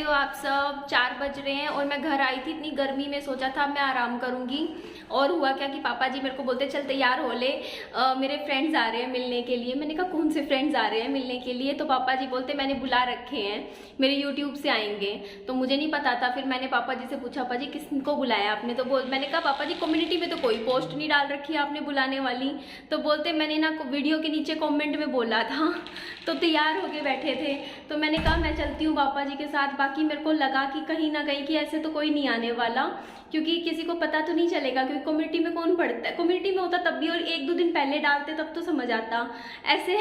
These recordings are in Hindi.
कैसे हो आप सब। 4 बज रहे हैं और मैं घर आई थी इतनी गर्मी में, सोचा था मैं आराम करूंगी। और हुआ क्या कि पापा जी मेरे को बोलते चल तैयार हो ले, मेरे फ्रेंड्स आ रहे हैं मिलने के लिए। मैंने कहा कौन से फ्रेंड्स आ रहे हैं मिलने के लिए? तो पापा जी बोलते मैंने बुला रखे हैं, मेरे यूट्यूब से आएंगे। तो मुझे नहीं पता था, फिर मैंने पापा जी से पूछा पापा जी किसको बुलाया आपने? तो मैंने कहा पापा जी कम्युनिटी में तो कोई पोस्ट नहीं डाल रखी है आपने बुलाने वाली। तो बोलते मैंने ना वीडियो के नीचे कॉमेंट में बोला था। तो तैयार होके बैठे थे, तो मैंने कहा मैं चलती हूँ पापा जी के साथ। बाकी मेरे को लगा कि कहीं ना कहीं कि ऐसे तो कोई नहीं आने वाला, क्योंकि किसी को पता तो नहीं चलेगा, क्योंकि कम्युनिटी में कौन पढ़ता है। कम्युनिटी में होता तब भी, और 1-2 दिन पहले डालते तब तो समझ आता ऐसे।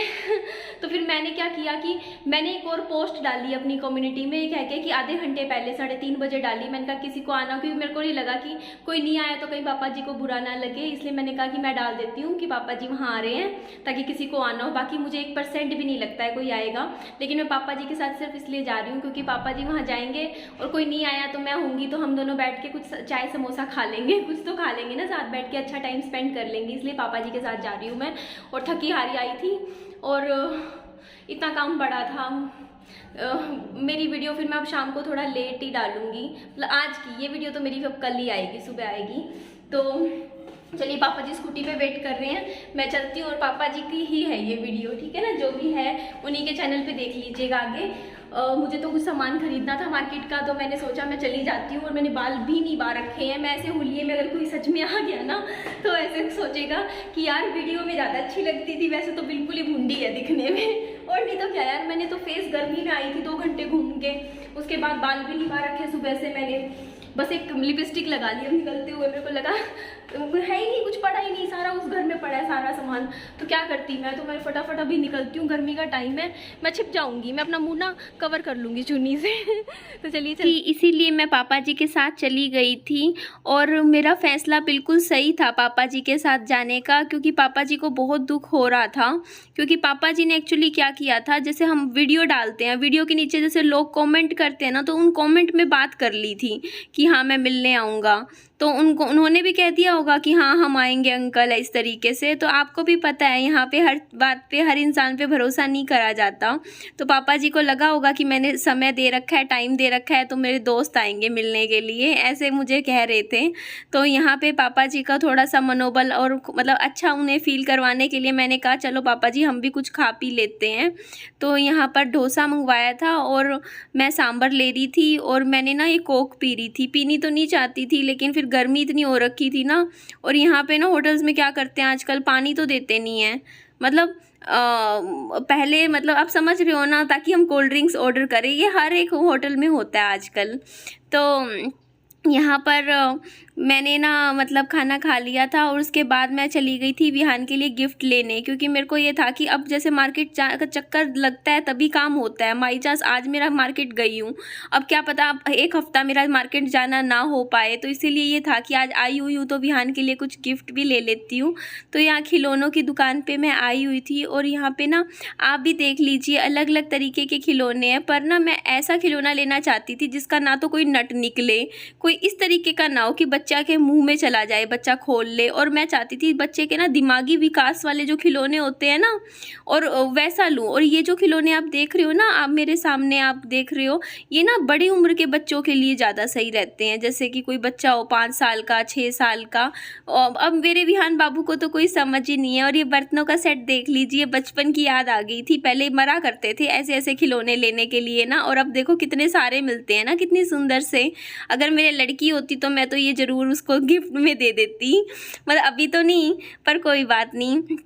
तो फिर मैंने क्या किया कि मैंने एक और पोस्ट डाली अपनी कम्युनिटी में, कह के कि आधे घंटे पहले 3:30 बजे डाली। मैंने कहा किसी को आना, क्योंकि मेरे को नहीं लगा कि कोई नहीं आया तो कहीं पापा जी को बुरा ना लगे, इसलिए मैंने कहा कि मैं डाल देती हूँ कि पापा जी वहाँ आ रहे हैं ताकि किसी को आना हो। बाकी मुझे 1% भी नहीं लगता है कोई आएगा, लेकिन मैं पापा जी के साथ सिर्फ इसलिए जा रही हूँ क्योंकि पापा जी वहाँ जाएंगे और कोई नहीं आया तो मैं होंगी, तो हम दोनों बैठ के कुछ चाय समोसा खा लेंगे, कुछ तो खा लेंगे ना साथ बैठ के, अच्छा टाइम स्पेंड कर लेंगे। इसलिए पापा जी के साथ जा रही हूँ मैं। और थकी हारी आई थी और इतना काम बड़ा था। मेरी वीडियो फिर मैं अब शाम को थोड़ा लेट ही डालूंगी, मतलब आज की ये वीडियो तो मेरी अब कल ही आएगी, सुबह आएगी। तो चलिए पापा जी स्कूटी पे वेट कर रहे हैं, मैं चलती हूँ। और पापा जी की ही है ये वीडियो, ठीक है ना, जो भी है उन्हीं के चैनल पे देख लीजिएगा आगे। मुझे तो कुछ सामान खरीदना था मार्केट का, तो मैंने सोचा मैं चली जाती हूँ। और मैंने बाल भी नहीं बा रखे हैं, मैं ऐसे हुलिये में अगर कोई सच में आ गया ना तो ऐसे सोचेगा कि यार वीडियो में ज़्यादा अच्छी लगती थी, वैसे तो बिल्कुल ही भूंडी है दिखने में। और नहीं तो क्या यार, मैंने तो फेस गर्मी में आई थी 2 घंटे घूम के, उसके बाद बाल भी नहीं बा रखे। सुबह से मैंने बस एक लिपस्टिक लगा ली, अब निकलते हुए मेरे को लगा है ही नहीं, कुछ पड़ा ही नहीं, सारा उस घर में पड़ा है सारा सामान। तो क्या करती मैं फटाफट अभी निकलती हूँ, गर्मी का टाइम है, मैं छिप जाऊंगी, मैं अपना मुंह ना कवर कर लूंगी चुन्नी से। तो चलिए इसीलिए मैं पापा जी के साथ चली गई थी। और मेरा फैसला बिल्कुल सही था पापा जी के साथ जाने का, क्योंकि पापा जी को बहुत दुख हो रहा था। क्योंकि पापा जी ने एक्चुअली क्या किया था, जैसे हम वीडियो डालते हैं, वीडियो के नीचे जैसे लोग कॉमेंट करते हैं ना, तो उन कॉमेंट में बात कर ली थी कि हाँ मैं मिलने आऊँगा। तो उन्होंने भी कह दिया होगा कि हाँ हम आएंगे अंकल, इस तरीके से। तो आपको भी पता है यहाँ पे हर बात पे, हर इंसान पे भरोसा नहीं करा जाता। तो पापा जी को लगा होगा कि मैंने समय दे रखा है, टाइम दे रखा है, तो मेरे दोस्त आएंगे मिलने के लिए, ऐसे मुझे कह रहे थे। तो यहाँ पे पापा जी का थोड़ा सा मनोबल और मतलब अच्छा उन्हें फील करवाने के लिए मैंने कहा चलो पापा जी हम भी कुछ खा पी लेते हैं। तो यहाँ पर डोसा मंगवाया था और मैं सांभर ले रही थी, और मैंने ना ये कोक पी रही थी। पीनी तो नहीं चाहती थी, लेकिन फिर गर्मी इतनी हो रखी थी ना। और यहाँ पे ना होटल्स में क्या करते हैं आजकल, पानी तो देते नहीं है, मतलब पहले, मतलब आप समझ रहे हो ना, ताकि हम कोल्ड ड्रिंक्स ऑर्डर करें, ये हर एक होटल में होता है आजकल। तो यहाँ पर मैंने ना मतलब खाना खा लिया था, और उसके बाद मैं चली गई थी विहान के लिए गिफ्ट लेने, क्योंकि मेरे को ये था कि अब जैसे मार्केट का चक्कर लगता है तभी काम होता है। माई चांस आज मेरा मार्केट गई हूँ, अब क्या पता अब 1 हफ्ता मेरा मार्केट जाना ना हो पाए, तो इसीलिए ये था कि आज आई हुई हूँ तो विहान के लिए कुछ गिफ्ट भी ले लेती हूँ। तो यहाँ खिलौनों की दुकान पर मैं आई हुई थी, और यहाँ पर ना आप भी देख लीजिए अलग अलग तरीके के खिलौने हैं। पर ना मैं ऐसा खिलौना लेना चाहती थी जिसका ना तो कोई नट निकले, कोई इस तरीके का ना हो कि बच्चा के मुंह में चला जाए, बच्चा खोल ले। और मैं चाहती थी बच्चे के ना दिमागी विकास वाले जो खिलौने होते हैं ना, और वैसा लूँ। और ये जो खिलौने आप देख रहे हो ना, आप मेरे सामने आप देख रहे हो, ये ना बड़ी उम्र के बच्चों के लिए ज़्यादा सही रहते हैं। जैसे कि कोई बच्चा हो 5 साल का, 6 साल का। अब मेरे विहान बाबू को तो कोई समझ ही नहीं है। और ये बर्तनों का सेट देख लीजिए, बचपन की याद आ गई थी। पहले मरा करते थे ऐसे ऐसे खिलौने लेने के लिए ना, और अब देखो कितने सारे मिलते हैं ना, कितनी सुंदर से। अगर मेरे लड़की होती तो मैं तो ये ज़रूर उसको गिफ्ट में दे देती, मतलब अभी तो नहीं, पर कोई बात नहीं।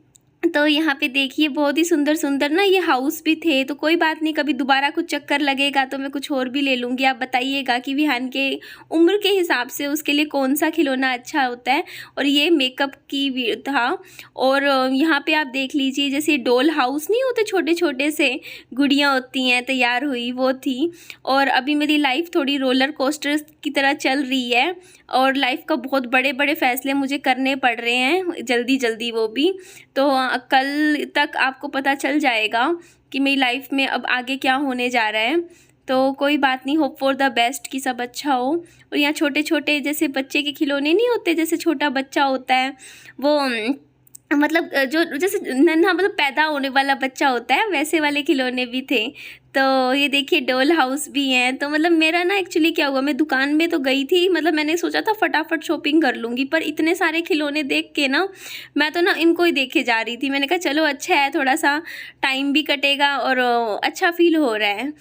तो यहाँ पे देखिए बहुत ही सुंदर सुंदर ना ये हाउस भी थे। तो कोई बात नहीं, कभी दोबारा कुछ चक्कर लगेगा तो मैं कुछ और भी ले लूँगी। आप बताइएगा कि विहान के उम्र के हिसाब से उसके लिए कौन सा खिलौना अच्छा होता है। और ये मेकअप की भी था। और यहाँ पे आप देख लीजिए, जैसे डॉल हाउस नहीं होते, छोटे छोटे से गुड़ियाँ होती हैं तैयार हुई, वो थी। और अभी मेरी लाइफ थोड़ी रोलर कोस्टर की तरह चल रही है, और लाइफ का बहुत बड़े बड़े फैसले मुझे करने पड़ रहे हैं जल्दी जल्दी, वो भी। तो कल तक आपको पता चल जाएगा कि मेरी लाइफ में अब आगे क्या होने जा रहा है। तो कोई बात नहीं, होप फॉर द बेस्ट कि सब अच्छा हो। और यहाँ छोटे छोटे जैसे बच्चे के खिलौने नहीं होते, जैसे छोटा बच्चा होता है वो मतलब जो जैसे नन्हा मतलब पैदा होने वाला बच्चा होता है वैसे वाले खिलौने भी थे। तो ये देखिए डॉल हाउस भी हैं। तो मतलब मेरा ना एक्चुअली क्या हुआ, मैं दुकान में तो गई थी, मतलब मैंने सोचा था फटाफट शॉपिंग कर लूँगी, पर इतने सारे खिलौने देख के ना मैं तो ना इनको ही देखे जा रही थी। मैंने कहा चलो अच्छा है, थोड़ा सा टाइम भी कटेगा और अच्छा फील हो रहा है।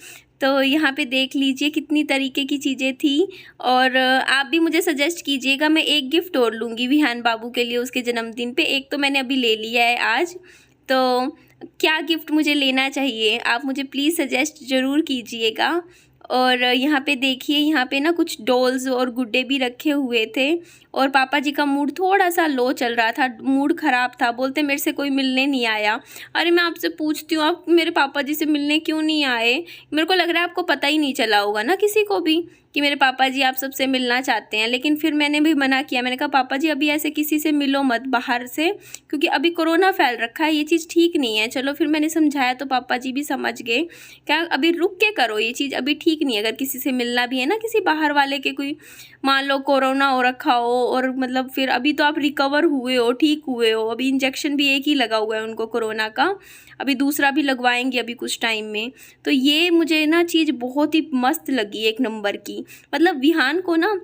तो यहाँ पे देख लीजिए कितनी तरीके की चीज़ें थी। और आप भी मुझे सजेस्ट कीजिएगा, मैं एक गिफ्ट और लूँगी विहान बाबू के लिए उसके जन्मदिन पे। एक तो मैंने अभी ले लिया है आज, तो क्या गिफ्ट मुझे लेना चाहिए आप मुझे प्लीज़ सजेस्ट ज़रूर कीजिएगा। और यहाँ पे देखिए, यहाँ पे ना कुछ डॉल्स और गुड्डे भी रखे हुए थे। और पापा जी का मूड थोड़ा सा लो चल रहा था, मूड ख़राब था, बोलते मेरे से कोई मिलने नहीं आया। अरे मैं आपसे पूछती हूँ, आप मेरे पापा जी से मिलने क्यों नहीं आए? मेरे को लग रहा है आपको पता ही नहीं चला होगा ना किसी को भी कि मेरे पापा जी आप सबसे मिलना चाहते हैं। लेकिन फिर मैंने भी मना किया, मैंने कहा पापा जी अभी ऐसे किसी से मिलो मत बाहर से, क्योंकि अभी कोरोना फैल रखा है, ये चीज़ ठीक नहीं है। चलो फिर मैंने समझाया तो पापा जी भी समझ गए, क्या अभी रुक के करो, ये चीज़ अभी ठीक नहीं है। अगर किसी से मिलना भी है ना, किसी बाहर वाले के, कोई मान लो कोरोना हो रखा हो और मतलब फिर अभी तो आप रिकवर हुए हो, ठीक हुए हो, अभी इंजेक्शन भी एक ही लगा हुआ है उनको कोरोना का, अभी दूसरा भी लगवाएंगे अभी कुछ टाइम में। तो ये मुझे ना चीज़ बहुत ही मस्त लगी, एक नंबर की। मतलब विहान को ना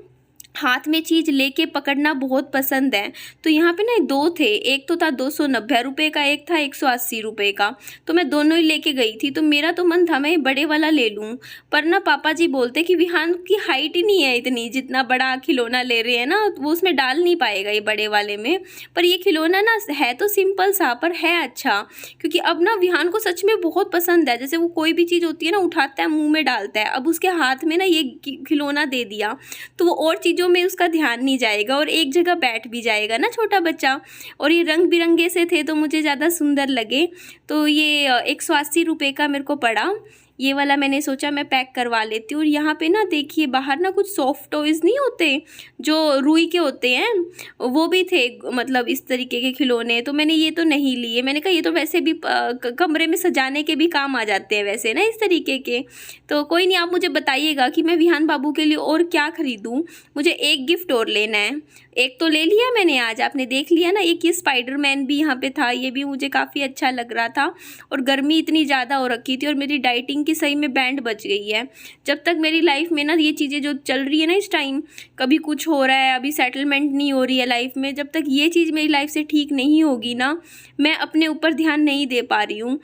हाथ में चीज़ लेके पकड़ना बहुत पसंद है। तो यहाँ पे ना दो थे, एक तो था 290 रुपये का, एक था 180 रुपये का। तो मैं दोनों ही लेके गई थी। तो मेरा तो मन था मैं ये बड़े वाला ले लूँ, पर ना पापा जी बोलते कि विहान की हाइट ही नहीं है इतनी, जितना बड़ा खिलौना ले रहे हैं ना वो उसमें डाल नहीं पाएगा ये बड़े वाले में। पर ये खिलौना ना है तो सिंपल सा, पर है अच्छा, क्योंकि अब ना विहान को सच में बहुत पसंद है। जैसे वो कोई भी चीज़ होती है ना उठाता है, मुँह में डालता है। अब उसके हाथ में ना ये खिलौना दे दिया तो वो और चीज़ों में उसका ध्यान नहीं जाएगा और एक जगह बैठ भी जाएगा ना छोटा बच्चा। और ये रंग बिरंगे से थे तो मुझे ज़्यादा सुंदर लगे। तो ये 180 रुपये का मेरे को पड़ा। ये वाला मैंने सोचा मैं पैक करवा लेती हूँ। और यहाँ पे ना देखिए बाहर ना कुछ सॉफ्ट टॉयज़ नहीं होते जो रुई के होते हैं, वो भी थे, मतलब इस तरीके के खिलौने। तो मैंने ये तो नहीं लिए, मैंने कहा ये तो वैसे भी कमरे में सजाने के भी काम आ जाते हैं वैसे ना इस तरीके के। तो कोई नहीं, आप मुझे बताइएगा कि मैं विहान बाबू के लिए और क्या ख़रीदूँ। मुझे एक गिफ्ट और लेना है। एक तो ले लिया मैंने आज, आपने देख लिया ना। एक ये स्पाइडरमैन भी यहाँ पे था, ये भी मुझे काफ़ी अच्छा लग रहा था। और गर्मी इतनी ज़्यादा हो रखी थी और मेरी डाइटिंग की सही में बैंड बच गई है। जब तक मेरी लाइफ में ना ये चीज़ें जो चल रही है ना इस टाइम, कभी कुछ हो रहा है, अभी सेटलमेंट नहीं हो रही है लाइफ में, जब तक ये चीज़ मेरी लाइफ से ठीक नहीं होगी ना, मैं अपने ऊपर ध्यान नहीं दे पा रही हूँ।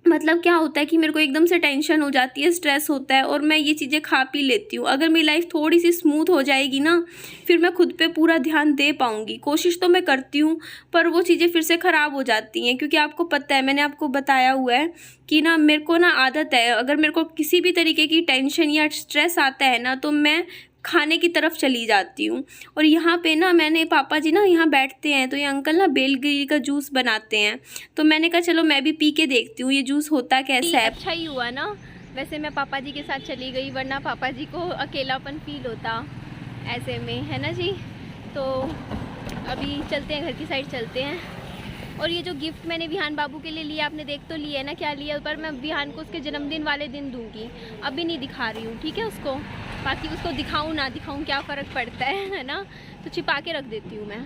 मतलब क्या होता है कि मेरे को एकदम से टेंशन हो जाती है, स्ट्रेस होता है और मैं ये चीज़ें खा पी लेती हूँ। अगर मेरी लाइफ थोड़ी सी स्मूथ हो जाएगी ना, फिर मैं खुद पे पूरा ध्यान दे पाऊँगी। कोशिश तो मैं करती हूँ पर वो चीज़ें फिर से ख़राब हो जाती हैं, क्योंकि आपको पता है, मैंने आपको बताया हुआ है कि ना मेरे को ना आदत है, अगर मेरे को किसी भी तरीके की टेंशन या स्ट्रेस आता है ना तो मैं खाने की तरफ चली जाती हूँ। और यहाँ पे ना मैंने, पापा जी ना यहाँ बैठते हैं तो ये अंकल ना बेलगिरी का जूस बनाते हैं, तो मैंने कहा चलो मैं भी पी के देखती हूँ ये जूस होता कैसा है। अच्छा ही हुआ ना वैसे मैं पापा जी के साथ चली गई, वरना पापा जी को अकेलापन फील होता ऐसे में, है ना जी। तो अभी चलते हैं, घर की साइड चलते हैं। और ये जो गिफ्ट मैंने विहान बाबू के लिए लिया, आपने देख तो लिया है ना क्या लिया, पर मैं विहान को उसके जन्मदिन वाले दिन दूंगी, अभी नहीं दिखा रही हूँ, ठीक है उसको। बाकी उसको दिखाऊँ ना दिखाऊँ क्या फ़र्क पड़ता है ना, तो छिपा के रख देती हूँ मैं।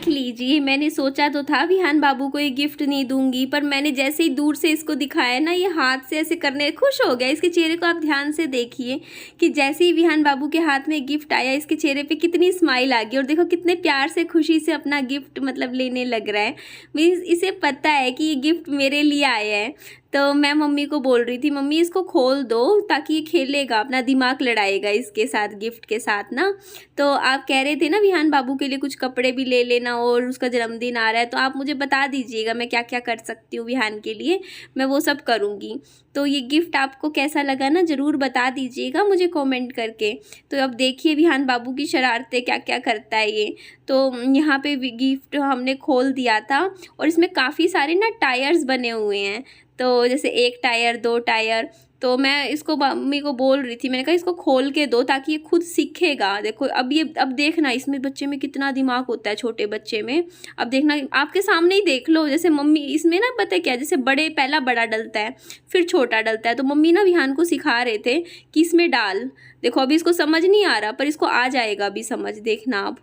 लीजिए, मैंने सोचा तो था विहान बाबू को ये गिफ्ट नहीं दूंगी, पर मैंने जैसे ही दूर से इसको दिखाया ना, ये हाथ से ऐसे करने खुश हो गया। इसके चेहरे को आप ध्यान से देखिए कि जैसे ही विहान बाबू के हाथ में गिफ्ट आया, इसके चेहरे पे कितनी स्माइल आ गई और देखो कितने प्यार से खुशी से अपना गिफ्ट मतलब लेने लग रहा है। मीन्स इसे पता है कि ये गिफ्ट मेरे लिए आया है। तो मैं मम्मी को बोल रही थी, मम्मी इसको खोल दो ताकि ये खेलेगा, अपना दिमाग लड़ाएगा इसके साथ, गिफ्ट के साथ ना। तो आप कह रहे थे ना विहान बाबू के लिए कुछ कपड़े भी ले लेना और उसका जन्मदिन आ रहा है, तो आप मुझे बता दीजिएगा मैं क्या क्या कर सकती हूँ विहान के लिए, मैं वो सब करूँगी। तो ये गिफ्ट आपको कैसा लगा ना ज़रूर बता दीजिएगा मुझे कमेंट करके। तो अब देखिए विहान बाबू की शरारतें क्या क्या करता है ये। तो यहाँ पे गिफ्ट हमने खोल दिया था और इसमें काफ़ी सारे ना टायर्स बने हुए हैं, तो जैसे 1 टायर 2 टायर। तो मैं इसको मम्मी को बोल रही थी, मैंने कहा इसको खोल के दो ताकि ये खुद सीखेगा। देखो अब देखना इसमें बच्चे में कितना दिमाग होता है, छोटे बच्चे में। अब देखना आपके सामने ही देख लो, जैसे मम्मी इसमें ना पता है क्या, जैसे पहला बड़ा डलता है फिर छोटा डलता है, तो मम्मी ना विहान को सिखा रहे थे कि इसमें डाल। देखो अभी इसको समझ नहीं आ रहा पर इसको आ जाएगा अभी समझ, देखना आप।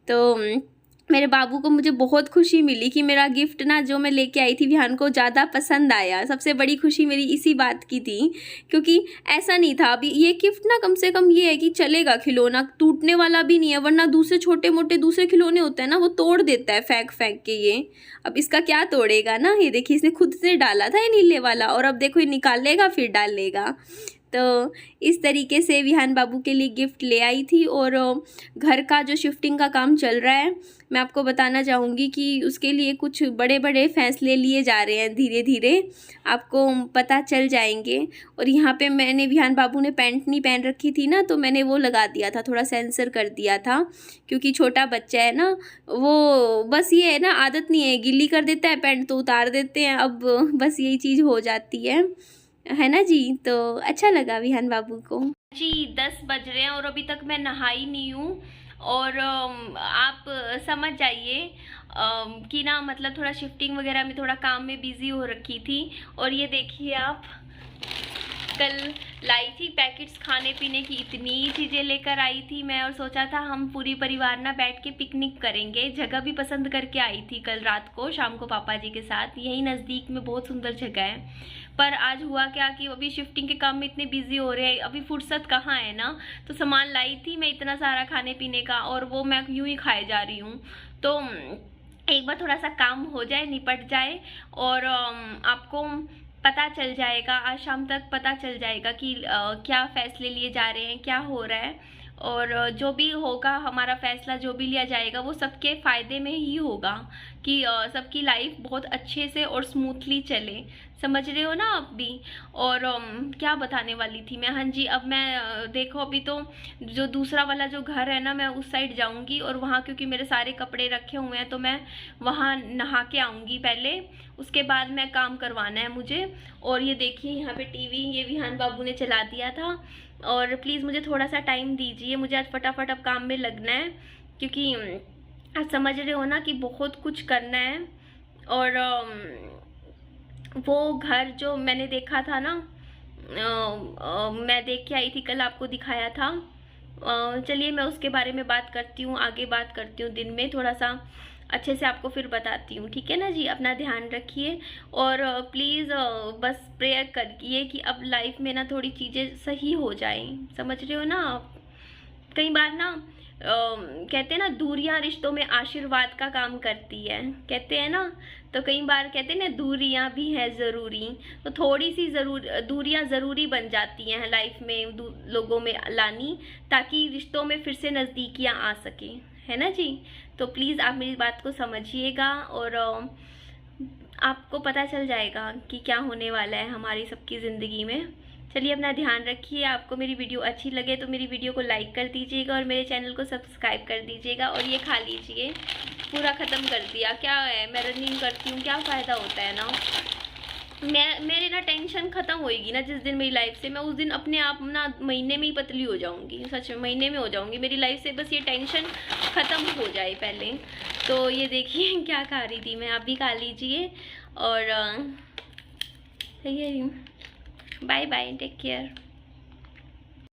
तो मेरे बाबू को मुझे बहुत खुशी मिली कि मेरा गिफ्ट ना जो मैं लेके आई थी विहान को ज़्यादा पसंद आया। सबसे बड़ी खुशी मेरी इसी बात की थी, क्योंकि ऐसा नहीं था। अभी ये गिफ्ट ना कम से कम ये है कि चलेगा, खिलौना टूटने वाला भी नहीं है, वरना दूसरे छोटे मोटे दूसरे खिलौने होते हैं ना वो तोड़ देता है फेंक फेंक के। ये अब इसका क्या तोड़ेगा ना। ये देखिए इसने खुद से डाला था ये नीले वाला, और अब देखो ये निकालेगा फिर डालेगा। तो इस तरीके से विहान बाबू के लिए गिफ्ट ले आई थी। और घर का जो शिफ्टिंग का काम चल रहा है, मैं आपको बताना चाहूँगी कि उसके लिए कुछ बड़े बड़े फैसले लिए जा रहे हैं। धीरे धीरे आपको पता चल जाएंगे। और यहाँ पे मैंने विहान बाबू ने पैंट नहीं पहन रखी थी ना, तो मैंने वो लगा दिया था, थोड़ा सेंसर कर दिया था, क्योंकि छोटा बच्चा है ना, वो बस ये है ना आदत नहीं है, गिल्ली कर देता है पैंट तो उतार देते हैं। अब बस यही चीज़ हो जाती है ना जी। तो अच्छा लगा विहान बाबू को जी। 10 बज रहे हैं और अभी तक मैं नहाई नहीं हूँ। और आप समझ जाइए कि ना मतलब थोड़ा शिफ्टिंग वगैरह में थोड़ा काम में बिजी हो रखी थी। और ये देखिए आप, कल लाई थी पैकेट्स खाने पीने की, इतनी चीज़ें लेकर आई थी मैं, और सोचा था हम पूरी परिवार ना बैठ के पिकनिक करेंगे। जगह भी पसंद करके आई थी कल रात को शाम को पापा जी के साथ। यही नज़दीक में बहुत सुंदर जगह है। पर आज हुआ क्या कि अभी शिफ्टिंग के काम में इतने बिजी हो रहे हैं, अभी फुर्सत कहाँ है ना। तो सामान लाई थी मैं इतना सारा खाने पीने का, और वो मैं यूं ही खाए जा रही हूँ। तो एक बार थोड़ा सा काम हो जाए, निपट जाए, और आपको पता चल जाएगा, आज शाम तक पता चल जाएगा कि क्या फैसले लिए जा रहे हैं, क्या हो रहा है। और जो भी होगा हमारा फैसला, जो भी लिया जाएगा वो सबके फ़ायदे में ही होगा, कि सबकी लाइफ बहुत अच्छे से और स्मूथली चले। समझ रहे हो ना आप भी। और क्या बताने वाली थी मैं, हाँ जी, अब मैं देखो अभी तो जो दूसरा वाला जो घर है ना, मैं उस साइड जाऊंगी, और वहाँ क्योंकि मेरे सारे कपड़े रखे हुए हैं तो मैं वहाँ नहा के आऊँगी पहले, उसके बाद मैं काम करवाना है मुझे। और ये देखिए यहाँ पे टीवी ये विहान बाबू ने चला दिया था। और प्लीज़ मुझे थोड़ा सा टाइम दीजिए, मुझे आज फटाफट अब काम में लगना है, क्योंकि आप समझ रहे हो ना कि बहुत कुछ करना है। और वो घर जो मैंने देखा था ना, मैं देख के आई थी कल, आपको दिखाया था। चलिए मैं उसके बारे में बात करती हूँ, आगे बात करती हूँ दिन में थोड़ा सा अच्छे से आपको फिर बताती हूँ, ठीक है ना जी। अपना ध्यान रखिए, और प्लीज़ बस प्रेयर करिए कि अब लाइफ में ना थोड़ी चीज़ें सही हो जाएं। समझ रहे हो ना आप। कई बार ना कहते हैं ना, दूरियां रिश्तों में आशीर्वाद का काम करती है, कहते हैं ना। तो कई बार कहते हैं ना, दूरियां भी है ज़रूरी। तो थोड़ी सी दूरियां ज़रूरी बन जाती हैं लाइफ में लोगों में लानी, ताकि रिश्तों में फिर से नज़दीकियां आ सके, है ना जी। तो प्लीज़ आप मेरी बात को समझिएगा, और आपको पता चल जाएगा कि क्या होने वाला है हमारी सबकी ज़िंदगी में। चलिए अपना ध्यान रखिए। आपको मेरी वीडियो अच्छी लगे तो मेरी वीडियो को लाइक कर दीजिएगा, और मेरे चैनल को सब्सक्राइब कर दीजिएगा। और ये खा लीजिए, पूरा ख़त्म कर दिया। क्या है, मैं रनिंग करती हूँ, क्या फ़ायदा होता है ना। मेरे ना टेंशन ख़त्म होएगी ना जिस दिन मेरी लाइफ से, मैं उस दिन अपने आप ना महीने में ही पतली हो जाऊँगी, सच में महीने में हो जाऊँगी मेरी लाइफ से। बस ये टेंशन ख़त्म हो जाए पहले। तो ये देखिए क्या खा रही थी मैं, आप भी खा लीजिए। और सही है, बाय बाय, टेक केयर।